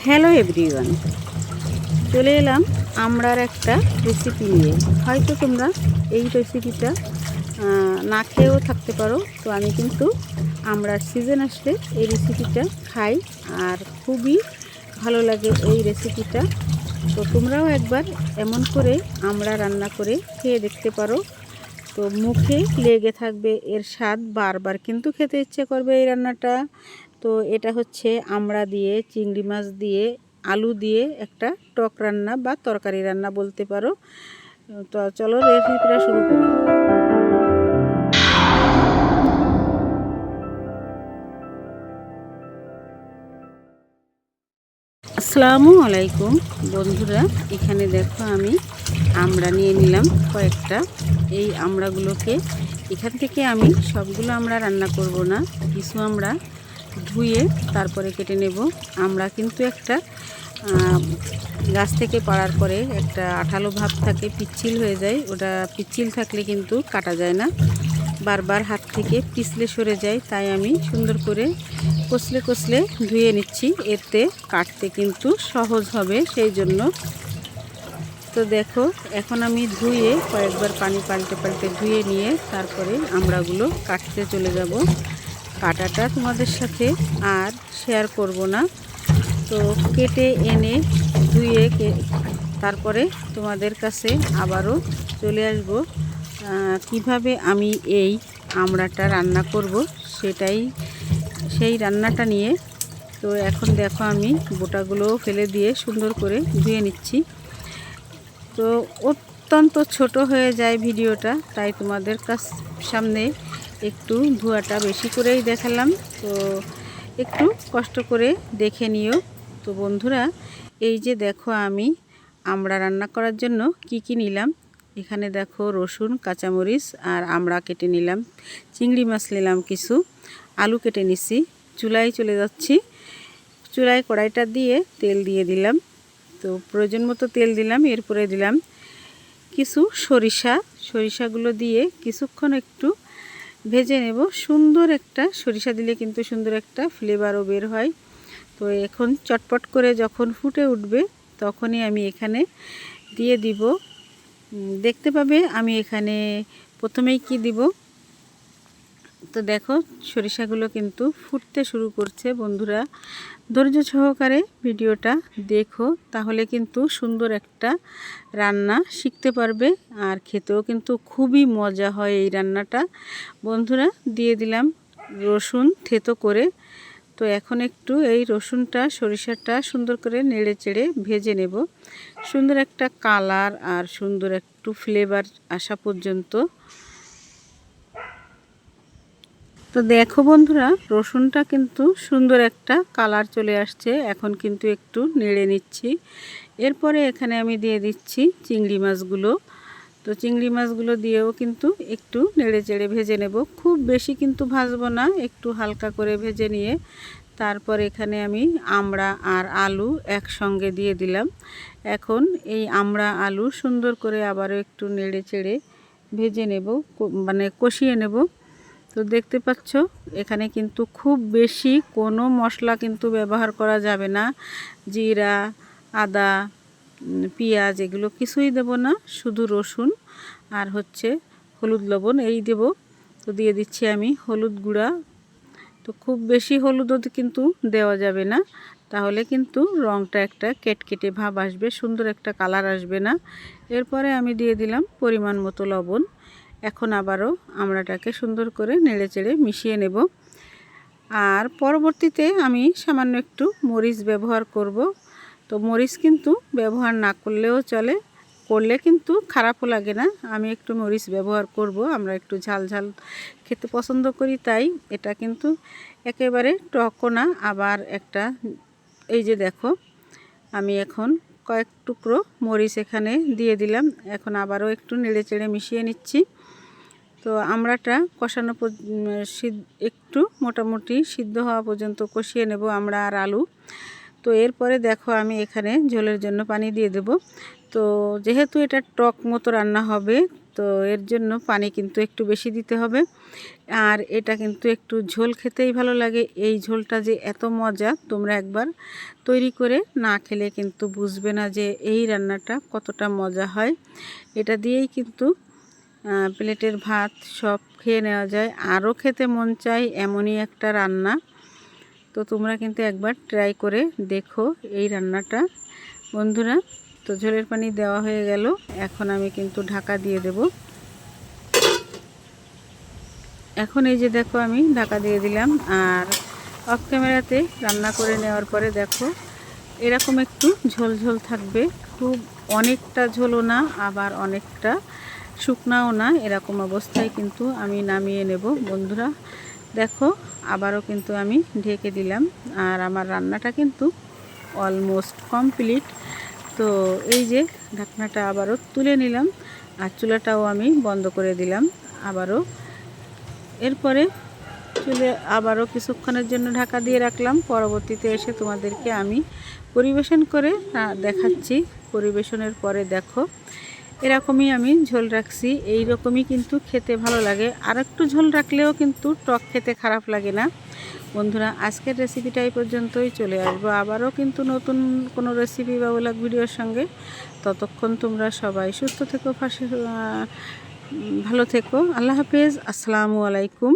Hello everyone, চলে এলাম আমড়ার একটা রেসিপি নিয়ে। হয়তো তোমরা এই রেসিপিটা না খেয়েও থাকতে পারো। তো আমি কিন্তু আমড়ার সিজন আসলে এই রেসিপিটা খাই আর খুবই ভালো লাগে এই রেসিপিটা। তো তোমরাও একবার এমন করে আমড়া রান্না করে খেয়ে দেখতে পারো। তো মুখে লেগে থাকবে এর স্বাদ, বারবার কিন্তু খেতে ইচ্ছে করবে এই রান্নাটা। তো এটা হচ্ছে আমড়া দিয়ে, চিংড়ি মাছ দিয়ে, আলু দিয়ে একটা টক রান্না বা তরকারি রান্না বলতে পারো। তো চলো রেসিপিটা শুরু করি। আসসালামু আলাইকুম বন্ধুরা, এখানে দেখো আমি আমড়া নিয়ে নিলাম কয়েকটা। এই আমড়াগুলোকে এখান থেকে আমি সবগুলো আমড়া রান্না করব না, কিছু আমড়া ধুয়ে তারপরে কেটে নেব। আমড়া কিন্তু একটা গাছ থেকে পাড়ার পরে একটা আঠালো ভাব থাকে, পিচ্ছিল হয়ে যায়। ওটা পিচ্ছিল থাকলে কিন্তু কাটা যায় না, বারবার হাত থেকে পিছলে সরে যায়। তাই আমি সুন্দর করে কষলে কষলে ধুয়ে নিচ্ছি, এতে কাটতে কিন্তু সহজ হবে সেই জন্য। তো দেখো এখন আমি ধুয়ে কয়েকবার পানি পাল্টে পাল্টে ধুয়ে নিয়ে তারপরে আমড়াগুলো কাটতে চলে যাব। কাটাটা তোমাদের সাথে আর শেয়ার করব না। তো কেটে এনে ধুয়ে তারপরে তোমাদের কাছে আবারও চলে আসব কিভাবে আমি এই আমড়াটা রান্না করব সেই রান্নাটা নিয়ে। তো এখন দেখো আমি বোটাগুলো ফেলে দিয়ে সুন্দর করে ধুয়ে নিচ্ছি। তো অত্যন্ত ছোট হয়ে যায় ভিডিওটা, তাই তোমাদের সামনে একটু ধোয়াটা বেশি করেই দেখালাম। তো একটু কষ্ট করে দেখে নিও। তো বন্ধুরা, এই যে দেখো আমি আমড়া রান্না করার জন্য কি কি নিলাম। এখানে দেখো রসুন, কাঁচামরিচ আর আমড়া কেটে নিলাম, চিংড়ি মাছ নিলাম কিছু, আলু কেটে নিছি। চুলায় চলে যাচ্ছি। চুলায় কড়াইটা দিয়ে তেল দিয়ে দিলাম। তো প্রয়োজন মতো তেল দিলাম। এরপরে দিলাম কিছু সরিষাগুলো দিয়ে কিছুক্ষণ একটু ভেজে নেব। সুন্দর একটা সরিষা দিলে কিন্তু সুন্দর একটা ফ্লেভারও বের হয়। তো এখন চটপট করে যখন ফুটে উঠবে তখনই আমি এখানে দিয়ে দিব, দেখতে পাবে আমি এখানে প্রথমেই কি দিব। তো দেখো সরিষাগুলো কিন্তু ফুটতে শুরু করছে। বন্ধুরা, ধৈর্য সহকারে ভিডিওটা দেখো, তাহলে কিন্তু সুন্দর একটা রান্না শিখতে পারবে আর খেতেও কিন্তু খুবই মজা হয় এই রান্নাটা। বন্ধুরা, দিয়ে দিলাম রসুন থেতো করে। তো এখন একটু এই রসুনটা সরিষাটা সুন্দর করে নেড়ে চেড়ে ভেজে নেব, সুন্দর একটা কালার আর সুন্দর একটু ফ্লেভার আসা পর্যন্ত। তো দেখো বন্ধুরা, রসুনটা কিন্তু সুন্দর একটা কালার চলে আসছে। এখন কিন্তু একটু নেড়ে নিচ্ছি। এরপরে এখানে আমি দিয়ে দিচ্ছি চিংড়ি মাছগুলো। তো চিংড়ি মাছগুলো দিয়েও কিন্তু একটু নেড়ে চেড়ে ভেজে নেব। খুব বেশি কিন্তু ভাজবো না, একটু হালকা করে ভেজে নিয়ে তারপর এখানে আমি আমড়া আর আলু একসঙ্গে দিয়ে দিলাম। এখন এই আমড়া আলু সুন্দর করে আবারও একটু নেড়ে চেড়ে ভেজে নেব, মানে কষিয়ে নেব। তো দেখতে পাচ্ছ এখানে কিন্তু খুব বেশি কোনো মশলা কিন্তু ব্যবহার করা যাবে না। জিরা, আদা, পেঁয়াজ এগুলো কিছুই দেব না, শুধু রসুন আর হচ্ছে হলুদ লবণ এই দেব। তো দিয়ে দিচ্ছি আমি হলুদ গুঁড়া। তো খুব বেশি হলুদও কিন্তু দেওয়া যাবে না, তাহলে কিন্তু রঙটা একটা কেটকেটে ভাব আসবে, সুন্দর একটা কালার আসবে না। এরপরে আমি দিয়ে দিলাম পরিমাণ মতো লবণ। এখন আবারও আমড়াটাকে সুন্দর করে নেড়েচেড়ে মিশিয়ে নেব। আর পরবর্তীতে আমি সামান্য একটু মরিচ ব্যবহার করব। তো মরিচ কিন্তু ব্যবহার না করলেও চলে, করলে কিন্তু খারাপও লাগে না। আমি একটু মরিচ ব্যবহার করব, আমরা একটু ঝাল ঝাল খেতে পছন্দ করি, তাই এটা কিন্তু একেবারে টকও না আবার একটা। এই যে দেখো আমি এখন কয়েক টুকরো মরিচ এখানে দিয়ে দিলাম। এখন আবারও একটু নেড়েচেড়ে মিশিয়ে নিচ্ছি। তো আমড়াটা কষানো একটু মোটামুটি সিদ্ধ হওয়া পর্যন্ত কষিয়ে নেব আমড়া আর আলু। তো এরপরে দেখো আমি এখানে ঝোলের জন্য পানি দিয়ে দেব। তো যেহেতু এটা টক মতো রান্না হবে, তো এর জন্য পানি কিন্তু একটু বেশি দিতে হবে। আর এটা কিন্তু একটু ঝোল খেতেই ভালো লাগে। এই ঝোলটা যে এত মজা, তোমরা একবার তৈরি করে না খেলে কিন্তু বুঝবে না যে এই রান্নাটা কতটা মজা হয়। এটা দিয়েই কিন্তু প্লেটের ভাত সব খেয়ে নেওয়া যায়, আরও খেতে মন চায় এমনই একটা রান্না। তো তোমরা কিন্তু একবার ট্রাই করে দেখো এই রান্নাটা বন্ধুরা। তো ঝোলের পানি দেওয়া হয়ে গেল, এখন আমি কিন্তু ঢাকা দিয়ে দেব। এখন এই যে দেখো আমি ঢাকা দিয়ে দিলাম। আর অফ ক্যামেরাতে রান্না করে নেওয়ার পরে দেখো এরকম একটু ঝোল ঝোল থাকবে, খুব অনেকটা ঝোলও না আবার অনেকটা শুকনাও না, এরকম অবস্থায় কিন্তু আমি নামিয়ে নেব বন্ধুরা। দেখো আবারও কিন্তু আমি ঢেকে দিলাম, আর আমার রান্নাটা কিন্তু অলমোস্ট কমপ্লিট। তো এই যে ঢাকনাটা আবারও তুলে নিলাম, আর চুলাটাও আমি বন্ধ করে দিলাম আবারও। এরপরে চুলে আবারও কিছুক্ষণের জন্য ঢাকা দিয়ে রাখলাম। পরবর্তীতে এসে তোমাদেরকে আমি পরিবেশন করে দেখাচ্ছি। পরিবেশনের পরে দেখো এরকমই আমি ঝোল রাখছি, এই রকমই কিন্তু খেতে ভালো লাগে। আর একটু ঝোল রাখলেও কিন্তু টক খেতে খারাপ লাগে না বন্ধুরা। আজকের রেসিপিটা এই পর্যন্তই, চলে আসবো আবারও কিন্তু নতুন কোনো রেসিপি বা ব্লগ ভিডিওর সঙ্গে। ততক্ষণ তোমরা সবাই সুস্থ থেকো, ভালো থেকো। আল্লাহ হাফেজ, আসসালামু আলাইকুম।